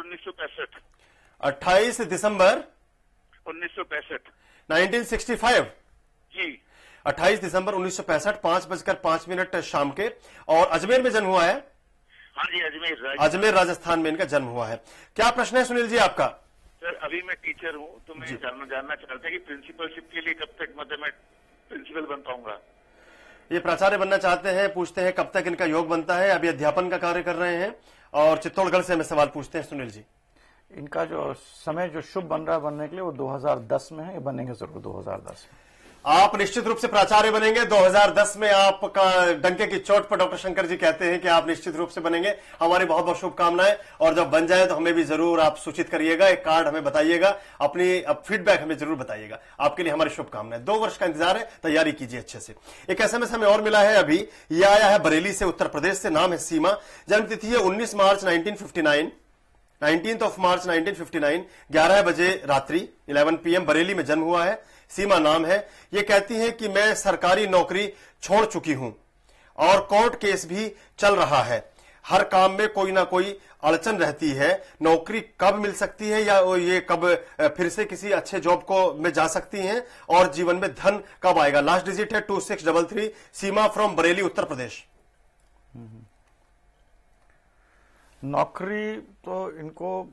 1965। 28 दिसंबर 1965 1965। जी। 28 दिसंबर 1965, 5:05 शाम के। और अजमेर में जन्म हुआ है? हाँ जी, अजमेर अजमेर राजस्थान में इनका जन्म हुआ है। क्या प्रश्न है सुनील जी आपका? सर, अभी मैं टीचर हूँ, तो मैं जानना चाहता कि प्रिंसिपलशिप के लिए कब तक मतलब मैं प्रिंसिपल बन पाऊंगा। ये प्राचार्य बनना चाहते हैं, पूछते हैं कब तक इनका योग बनता है। अभी अध्यापन का कार्य कर रहे हैं और चित्तौड़गढ़ से हमें सवाल पूछते हैं सुनील जी। इनका जो समय जो शुभ बन रहा है बनने के लिए वो 2010 में है, ये बनेंगे जरूर 2010 में। आप निश्चित रूप से प्राचार्य बनेंगे 2010 में। आपका डंके की चोट पर डॉक्टर शंकर जी कहते हैं कि आप निश्चित रूप से बनेंगे। हमारी बहुत बहुत शुभकामनाएं। और जब बन जाए तो हमें भी जरूर आप सूचित करिएगा, एक कार्ड हमें बताइएगा, अपनी फीडबैक हमें जरूर बताइएगा। आपके लिए हमारी शुभकामनाएं। 2 वर्ष का इंतजार है, तैयारी कीजिए अच्छे से। एक SMS हमें और मिला है अभी, यह आया है बरेली से, उत्तर प्रदेश से। नाम है सीमा, जन्म तिथि है 19 मार्च 1959, 19th of March 1959, 11 बजे रात्रि 11 PM बरेली में जन्म हुआ है। सीमा नाम है। ये कहती हैं कि मैं सरकारी नौकरी छोड़ चुकी हूं और कोर्ट केस भी चल रहा है। हर काम में कोई ना कोई अड़चन रहती है। नौकरी कब मिल सकती है या ये कब फिर से किसी अच्छे जॉब को में जा सकती हैं, और जीवन में धन कब आएगा? लास्ट डिजिट है 2633। सीमा फ्रॉम बरेली, उत्तर प्रदेश। नौकरी तो इनको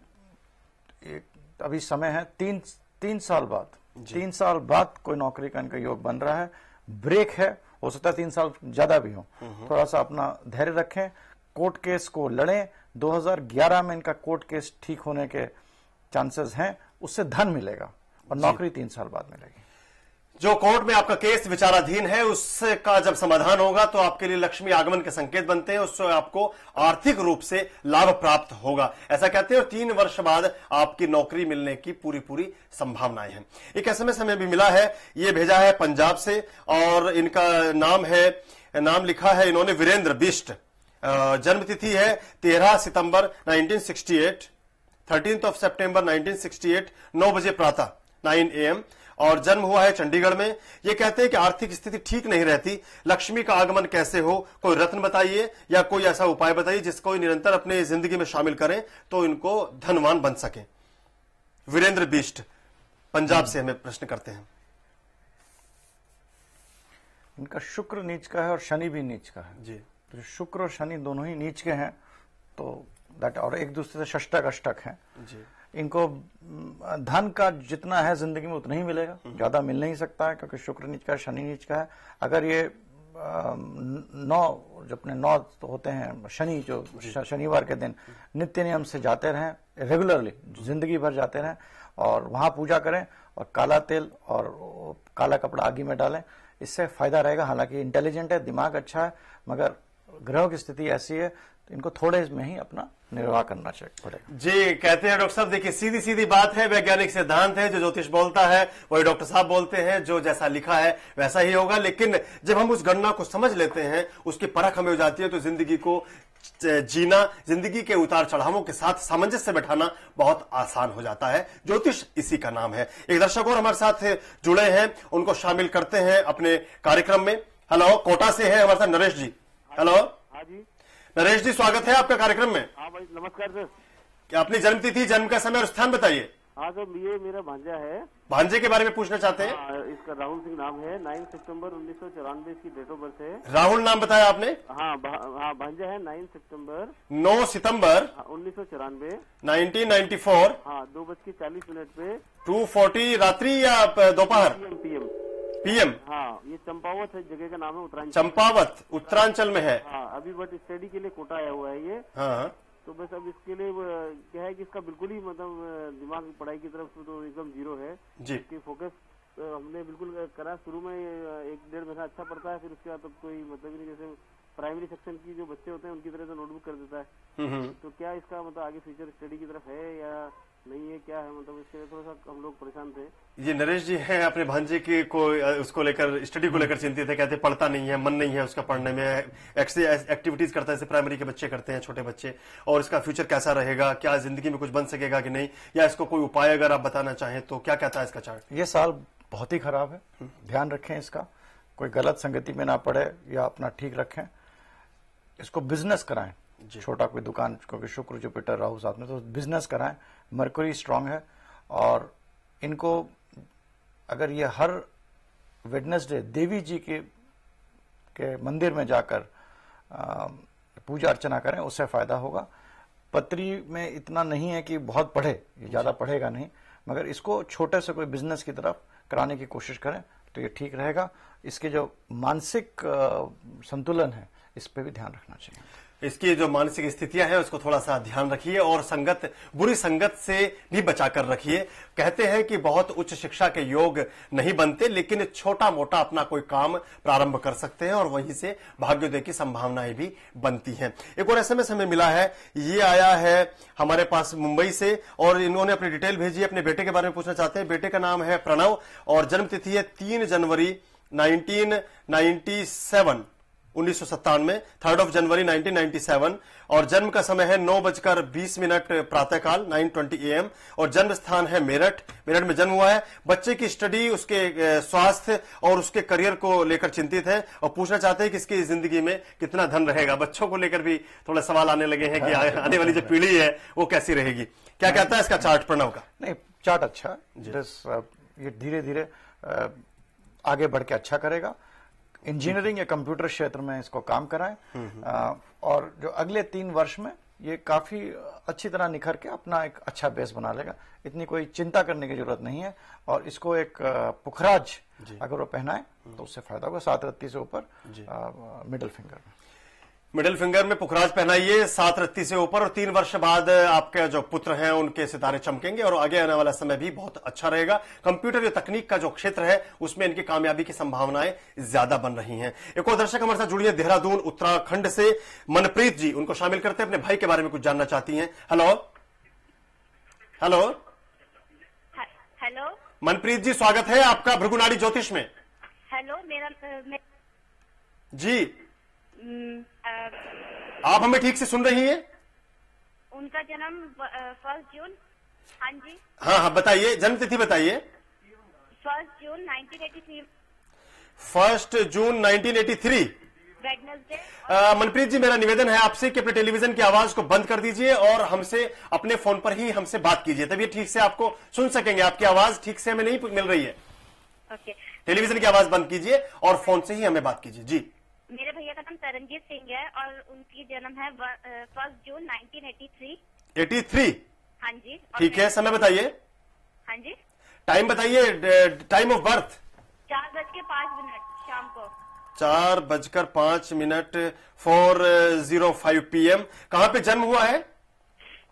एक अभी समय है तीन साल बाद, 3 साल बाद कोई नौकरी का इनका योग बन रहा है। ब्रेक है, हो सकता है 3 साल ज्यादा भी हो। थोड़ा सा अपना धैर्य रखें, कोर्ट केस को लड़ें। 2011 में इनका कोर्ट केस ठीक होने के चांसेस हैं, उससे धन मिलेगा और नौकरी 3 साल बाद मिलेगी। जो कोर्ट में आपका केस विचाराधीन है उसका जब समाधान होगा तो आपके लिए लक्ष्मी आगमन के संकेत बनते हैं, उससे आपको आर्थिक रूप से लाभ प्राप्त होगा, ऐसा कहते हैं। और 3 वर्ष बाद आपकी नौकरी मिलने की पूरी संभावनाएं हैं। एक SMS हमें भी मिला है, ये भेजा है पंजाब से और इनका नाम लिखा है इन्होंने वीरेंद्र बिष्ट। जन्म तिथि है 13 सितंबर 1968, 13th of September 1968, 9 बजे प्रातः 9 AM, और जन्म हुआ है चंडीगढ़ में। ये कहते हैं कि आर्थिक स्थिति ठीक नहीं रहती, लक्ष्मी का आगमन कैसे हो? कोई रत्न बताइए या कोई ऐसा उपाय बताइए जिसको निरंतर अपने जिंदगी में शामिल करें तो इनको धनवान बन सके। वीरेंद्र बिष्ट पंजाब से हमें प्रश्न करते हैं। इनका शुक्र नीच का है और शनि भी नीच का है जी। तो शुक्र और शनि दोनों ही नीच के हैं, तो दैट और एक दूसरे से षष्टक अष्टक है जी। इनको धन का जितना है जिंदगी में उतना ही मिलेगा, ज्यादा मिल नहीं सकता है क्योंकि शुक्र नीच का है, शनि नीच का है। अगर ये 9 होते हैं शनि, जो शनिवार के दिन नित्य नियम से जाते रहें, रेगुलरली जिंदगी भर जाते रहें और वहां पूजा करें और काला तेल और काला कपड़ा आगे में डालें, इससे फायदा रहेगा। हालांकि इंटेलिजेंट है, दिमाग अच्छा है, मगर ग्रहों की स्थिति ऐसी है तो इनको थोड़े में ही अपना निर्वाह करना चाहिए पड़ेगा। जी, कहते हैं डॉक्टर साहब, देखिए सीधी बात है, वैज्ञानिक सिद्धांत है, जो ज्योतिष बोलता है वही डॉक्टर साहब बोलते हैं, जो जैसा लिखा है वैसा ही होगा। लेकिन जब हम उस गणना को समझ लेते हैं, उसकी परख हमें हो जाती है, तो जिंदगी को जीना, जिंदगी के उतार चढ़ावों के साथ सामंजस्य बैठाना बहुत आसान हो जाता है। ज्योतिष इसी का नाम है। एक दर्शक और हमारे साथ जुड़े हैं, उनको शामिल करते हैं अपने कार्यक्रम में। हेलो, कोटा से है हमारे साथ नरेश जी। हेलो। हाँ जी नरेश जी, स्वागत है आपका कार्यक्रम में। हाँ भाई, नमस्कार सर। क्या अपनी जन्म तिथि, जन्म का समय और स्थान बताइए। हाँ सर, ये मेरा भांजा है। भांजे के बारे में पूछना चाहते हैं। इसका राहुल सिंह नाम है। 9 सितंबर 1994 इसकी डेट ऑफ बर्थ है। राहुल नाम बताया आपने? हाँ भांजा है। 9 सितंबर 9 सितंबर 1994, 1994। हाँ 2:40 पे 2:40 रात्रि या दोपहर? PM। हाँ, ये चंपावत है, जगह का नाम है, उत्तरांचल। चंपावत उत्तरांचल में है। हाँ, अभी बट स्टडी के लिए कोटा आया हुआ है ये। हाँ। तो बस अब इसके लिए क्या है कि इसका बिल्कुल ही मतलब दिमाग पढ़ाई की तरफ तो एकदम जीरो है जी। इसकी फोकस हमने बिल्कुल करा। शुरू में 1-1.5 महीना अच्छा पढ़ता है, फिर उसके बाद तो कोई मतलब ही नहीं। जैसे प्राइमरी सेक्शन की जो बच्चे होते हैं उनकी तरह तो नोटबुक कर देता है। तो क्या इसका मतलब आगे फ्यूचर स्टडी की तरफ है या नहीं है, क्या है, मतलब इसके लिए थोड़ा सा हम लोग परेशान थे। ये नरेश जी हैं, अपने भांजे की को उसको लेकर, स्टडी को लेकर चिंतित है। कहते पढ़ता नहीं है, मन नहीं है उसका पढ़ने में, एक्टिविटीज करता है जैसे प्राइमरी के बच्चे करते हैं, छोटे बच्चे, और इसका फ्यूचर कैसा रहेगा, क्या जिंदगी में कुछ बन सकेगा कि नहीं, या इसको कोई उपाय अगर आप बताना चाहें तो क्या कहता है इसका चार्ट? ये साल बहुत ही खराब है, ध्यान रखें इसका, कोई गलत संगति में ना पड़े या अपना ठीक रखें। इसको बिजनेस कराएं, छोटा कोई दुकान, क्योंकि शुक्र जुपिटर राहु साथ में, तो बिजनेस कराएं। मरकरी स्ट्रांग है और इनको अगर ये हर वेडनेसडे देवी जी के मंदिर में जाकर पूजा अर्चना करें, उससे फायदा होगा। पत्री में इतना नहीं है कि बहुत पढ़े, ये ज्यादा पढ़ेगा नहीं, मगर इसको छोटे से कोई बिजनेस की तरफ कराने की कोशिश करें तो ये ठीक रहेगा। इसके जो मानसिक संतुलन है, इस पे भी ध्यान रखना चाहिए। इसकी जो मानसिक स्थितियां हैं उसको थोड़ा सा ध्यान रखिए और बुरी संगत से भी बचाकर रखिए। कहते हैं कि बहुत उच्च शिक्षा के योग नहीं बनते, लेकिन छोटा मोटा अपना कोई काम प्रारंभ कर सकते हैं और वहीं से भाग्योदय की संभावनाएं भी बनती हैं। एक और एसएमएस हमें मिला है, ये आया है हमारे पास मुंबई से और इन्होंने अपनी डिटेल भेजी है, अपने बेटे के बारे में पूछना चाहते हैं। बेटे का नाम है प्रणव और जन्म तिथि है 3 जनवरी 1997, 1997, 3 जनवरी 1997 और जन्म का समय है 9:20 प्रातःकाल 9:20 AM और जन्म स्थान है मेरठ में जन्म हुआ है। बच्चे की स्टडी, उसके स्वास्थ्य और उसके करियर को लेकर चिंतित है और पूछना चाहते हैं कि इसकी जिंदगी में कितना धन रहेगा। बच्चों को लेकर भी थोड़े सवाल आने लगे हैं कि आने वाली जो पीढ़ी है वो कैसी रहेगी। क्या कहता है इसका चार्ट प्रणव का? नहीं, चार्ट अच्छा है, ये धीरे धीरे आगे बढ़ के अच्छा करेगा। इंजीनियरिंग या कंप्यूटर क्षेत्र में इसको काम कराएं और जो अगले 3 वर्ष में ये काफी अच्छी तरह निखर के अपना एक अच्छा बेस बना लेगा। इतनी कोई चिंता करने की जरूरत नहीं है और इसको एक पुखराज अगर वो पहनाए तो उससे फायदा होगा। 7 रत्ती से ऊपर मिडिल फिंगर में पुखराज पहनाइए 7 रत्ती से ऊपर और 3 वर्ष बाद आपके जो पुत्र हैं उनके सितारे चमकेंगे और आगे आने वाला समय भी बहुत अच्छा रहेगा। कंप्यूटर या तकनीक का जो क्षेत्र है उसमें इनकी कामयाबी की संभावनाएं ज्यादा बन रही हैं। एक और दर्शक हमारे साथ जुड़ी है देहरादून उत्तराखंड से मनप्रीत जी, उनको शामिल करते हैं, अपने भाई के बारे में कुछ जानना चाहती हैं। हेलो हेलो हेलो मनप्रीत जी, स्वागत है आपका भृगुनाड़ी ज्योतिष में। हेलो जी, आप हमें ठीक से सुन रही हैं? उनका जन्म 1 जून। हाँ जी, हाँ बताइए, जन्म तिथि बताइए। 1 जून 1983। 1 जून 1983 वेडनेसडे। मनप्रीत जी, मेरा निवेदन है आपसे कि अपने टेलीविजन की आवाज को बंद कर दीजिए और हमसे अपने फोन पर ही हमसे बात कीजिए, तभी ठीक से आपको सुन सकेंगे। आपकी आवाज ठीक से हमें नहीं मिल रही है। ओके, टेलीविजन की आवाज बंद कीजिए और फोन से ही हमें बात कीजिए। जी, मेरे भैया का नाम तरनजीत सिंह है और उनकी जन्म है 1 जून 1983। 83? हाँ जी। ठीक है, समय बताइए। हाँ जी, टाइम बताइए, टाइम ऑफ बर्थ। 4:05 शाम को। 4:05 4:05 PM। कहाँ पे जन्म हुआ है?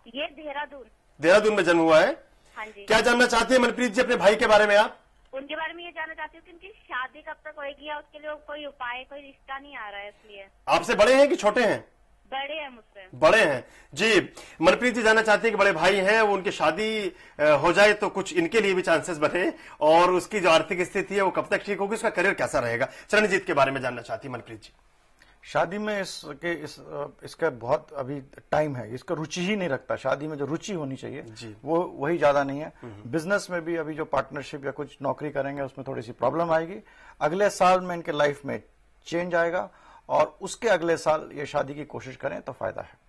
ये देहरादून में जन्म हुआ है। हाँ जी। क्या जानना चाहती है मनप्रीत जी अपने भाई के बारे में आप? उनके बारे में ये जानना चाहती हूँ कि उनकी शादी कब तक होगी या उसके लिए कोई उपाय, कोई रिश्ता नहीं आ रहा है इसलिए। आपसे बड़े हैं कि छोटे हैं? बड़े हैं मुझसे। बड़े हैं जी। मनप्रीत जी जानना चाहती है कि बड़े भाई हैं, वो उनकी शादी हो जाए तो कुछ इनके लिए भी चांसेस बने और उसकी जो आर्थिक स्थिति है वो कब तक ठीक होगी, उसका करियर कैसा रहेगा। चरणजीत के बारे में जानना चाहती है मनप्रीत जी। शादी में इसका बहुत अभी टाइम है, इसका रुचि ही नहीं रखता। शादी में जो रुचि होनी चाहिए वो वही ज्यादा नहीं है। बिजनेस में भी अभी जो पार्टनरशिप या कुछ नौकरी करेंगे उसमें थोड़ी सी प्रॉब्लम आएगी। अगले साल में इनके लाइफ में चेंज आएगा और उसके अगले साल ये शादी की कोशिश करें तो फायदा है।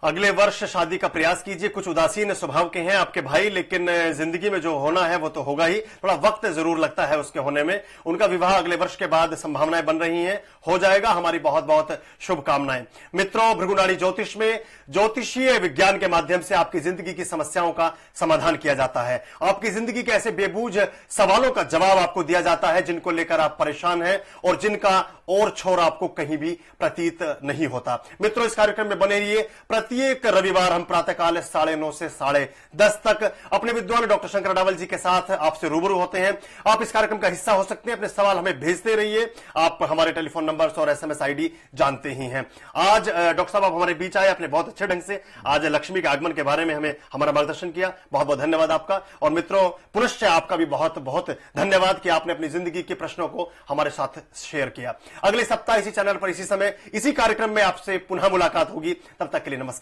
अगले वर्ष शादी का प्रयास कीजिए। कुछ उदासीन स्वभाव के हैं आपके भाई, लेकिन जिंदगी में जो होना है वो तो होगा ही। थोड़ा वक्त जरूर लगता है उसके होने में। उनका विवाह अगले वर्ष के बाद संभावनाएं बन रही हैं, हो जाएगा। हमारी बहुत बहुत शुभकामनाएं। मित्रों, भृगुनाड़ी ज्योतिष में ज्योतिषीय विज्ञान के माध्यम से आपकी जिंदगी की समस्याओं का समाधान किया जाता है। आपकी जिंदगी के ऐसे बेबूझ सवालों का जवाब आपको दिया जाता है जिनको लेकर आप परेशान हैं और जिनका और छोर आपको कहीं भी प्रतीत नहीं होता। मित्रों, इस कार्यक्रम में बने रहिए। प्रत्येक रविवार हम प्रातःकाल 9:30 से 10:30 तक अपने विद्वान डॉक्टर शंकर अडावल जी के साथ आपसे रूबरू होते हैं। आप इस कार्यक्रम का हिस्सा हो सकते हैं। अपने सवाल हमें भेजते रहिए। आप हमारे टेलीफोन नंबर्स और SMS ID जानते ही हैं। आज डॉक्टर साहब आप हमारे बीच आए अपने बहुत अच्छे ढंग से। आज लक्ष्मी के आगमन के बारे में हमें हमारा मार्गदर्शन किया। बहुत बहुत धन्यवाद आपका। और मित्रों, पुनश्च आपका भी बहुत बहुत धन्यवाद कि आपने अपनी जिंदगी के प्रश्नों को हमारे साथ शेयर किया। अगले सप्ताह इसी चैनल पर इसी समय इसी कार्यक्रम में आपसे पुनः मुलाकात होगी। तब तक के लिए नमस्कार।